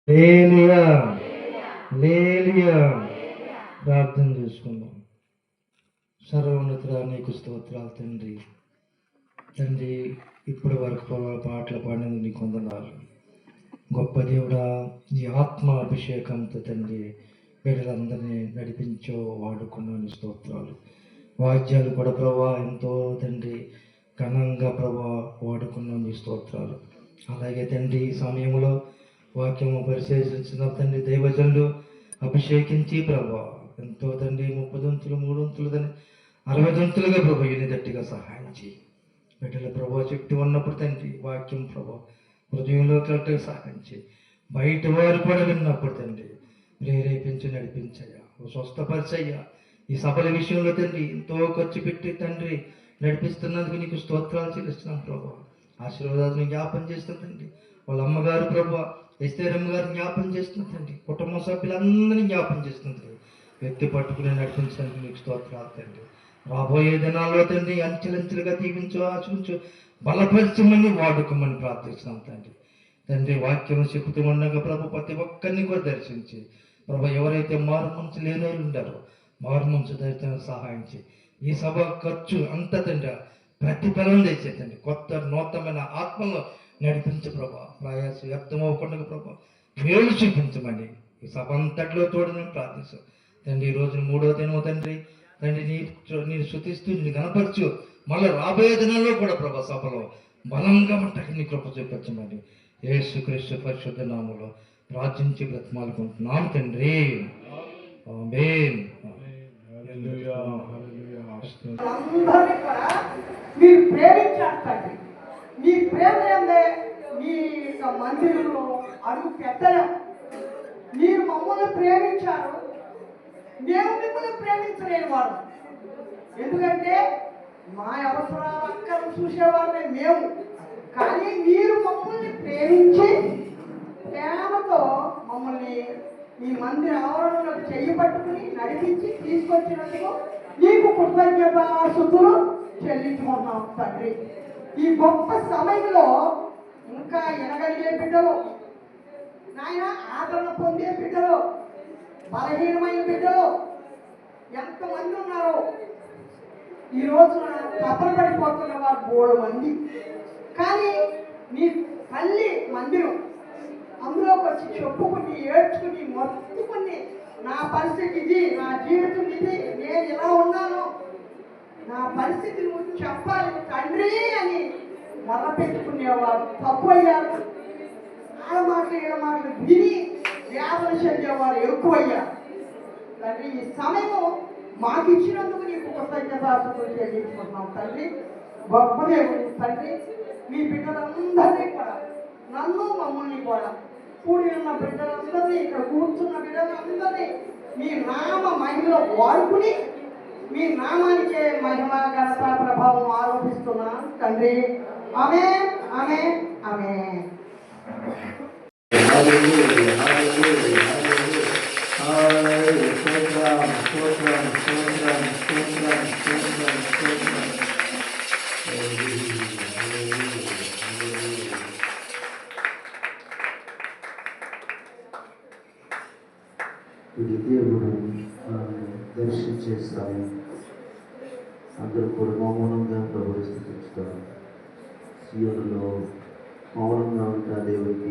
హల్లెలూయా, హల్లెలూయా. ప్రార్థన చేసుకుందాం. సర్వోన్నతుడా నీకు స్తోత్రాలు తండ్రి. తండ్రి ఇప్పటి వరకు పాటలు పాడినందుకు నీకు వందనాలు. గొప్ప దేవుడా, నీ ఆత్మ అభిషేకంతో తండ్రి బిడ్డలందరినీ నడిపించో వాడుకున్నాను. స్తోత్రాలు. వాద్యాలు కూడా ప్రభా ఎంతో తండ్రి ఘనంగా ప్రభా వాడుకున్నాను. నీ స్తోత్రాలు. అలాగే తండ్రి ఈ సమయంలో వాక్యము పరిశీలించిన తండ్రి దైవజనులు అభిషేకించి ప్రభా ఎంతో తండ్రి 30 దంతులు 3 దంతులు తండ్రి 60 దంతులుగా ప్రభా ఎన్నిదట్టుగా సహాయం చేయి. బిడ్డల ప్రభా చుట్టూ ఉన్నప్పుడు తండ్రి వాక్యం ప్రభా హృదయంలో కలటకు సహాయం చేయి. బయట వారు కూడా విన్నప్పుడు తండ్రి ప్రేరేపించి నడిపించయ్యా, స్వస్థపరిచయ్యా. ఈ సభల విషయంలో తండ్రి ఎంతో ఖర్చు పెట్టి తండ్రి నడిపిస్తున్నందుకు నీకు స్తోత్రాలు చెల్లిస్తున్నాం ప్రభా. ఆశీర్వాదాలను జ్ఞాపం చేస్తున్న తండ్రి వాళ్ళ అమ్మగారు ప్రభా ఎస్తేరమ్మ గారు జ్ఞాపం చేస్తున్న తండ్రి కుటుంబ సభ్యులందరినీ జ్ఞాపం చేస్తుంది. వ్యక్తి పట్టుకుని నడిపించడానికి నీకు స్తోత్రాలు తండ్రి. రాబోయే దినాల్లో తండ్రి అంచెలంచెలుగా దీవించు, ఆశించు, బలపరచమని వాడుకోమని ప్రార్థిస్తున్నాం తండ్రి. తండ్రి వాక్యం చెబుతూ ఉండగా ప్రభు ప్రతి ఒక్కరిని కూడా దర్శించి ప్రభు ఎవరైతే మారు మనసు లేని వాళ్ళు ఉంటారో మారు మనసు దర్శన సహాయం చేయి. ఈ సభ ఖర్చు అంత తండ్రి ప్రతిఫలం తెచ్చేదండి. కొత్త నూతనమైన ఆత్మలో నడిపించు ప్రభా. ప్రయాస వ్యర్థం అవ్వకుండా ప్రభా మేలు చూపించమని ఈ సభ అంతట్లో తోడని ప్రార్థిస్తాం తండ్రి. ఈ రోజు 3వ దినం తండ్రి తండ్రి నేను శుతిస్తూ నీ కనపరచు. మళ్ళీ రాబోయే దినాల్లో కూడా ప్రభా సభలో బలంగా ఉంటాకి నీ కృప చూపించమని యేసుక్రీస్తు పరిశుద్ధ నామములో ప్రార్థించి బ్రతిమాలుకుంటున్నాం తండ్రి. ఆమేన్. అందరినీ కూడా మీరు ప్రేమించారు తండ్రి. మీ ప్రేమ ఏందే మీ మందిరంలో అడుగు పెట్టలేం. మీరు మమ్మల్ని ప్రేమించారు, మేము మిమ్మల్ని ప్రేమించలేని వారు. ఎందుకంటే మా అవసరాలు అక్కడ చూసేవాళ్ళే మేము. కానీ మీరు మమ్మల్ని ప్రేమించి ప్రేమతో మమ్మల్ని మీ మందిర ఆవరణలోకి చెయ్యి పట్టుకుని నడిపించి తీసుకొచ్చినందుకు నీకు కృతజ్ఞతాస్తుతులు చెల్లించుకుంటున్నాం తండ్రి. ఈ గొప్ప సమయంలో ఇంకా ఎనగలిగే బిడ్డలు నాయన, ఆదరణ పొందే బిడ్డలు, బలహీనమైన బిడ్డలు ఎంతమంది ఉన్నారు. ఈ రోజున తపన పడిపోతున్న వారు 3 మంది. కానీ నీ తల్లి మందిరం అందులోకి వచ్చి చెప్పుకుని ఏడ్చుకుని మొత్తుకుని నా పరిస్థితి ఇది, నా జీవితం ఇది, నేను ఇలా ఉన్నాను, నా పరిస్థితి నువ్వు చెప్పాలి తండ్రి అని మొదలుపెట్టుకునేవారు తక్కువయ్యారు. ఆడ మాటలు ఏడ మాటలు విని వేదన చెందేవారు ఎక్కువయ్యారు. తండ్రి ఈ సమయం మాకు ఇచ్చినందుకు నీకు కృతజ్ఞతాస్తుతులు చెల్లించుకుంటున్నాం తండ్రి. గొప్ప దేవుడు తండ్రి. మీ బిడ్డలందరినీ కూడా నన్ను మమ్మల్ని కూడా కూడి ఉన్న బిడ్డలందరినీ ఇక్కడ కూర్చున్న బిడ్డలందరినీ మీ నామ మహిమలో వాడుకుని మీ నామానికే మహిమ ఘనత ప్రభావం ఆరోపిస్తున్నాను తండ్రి. ఆమేన్, ఆమేన్, ఆమేన్. ఇది దేవుడు దర్శించే సమయం. అందరూ కూడా మౌనంగా ప్రభువుని స్తుతిస్తారు. సీయోనులో మౌనంగా ఉంటా దేవుడికి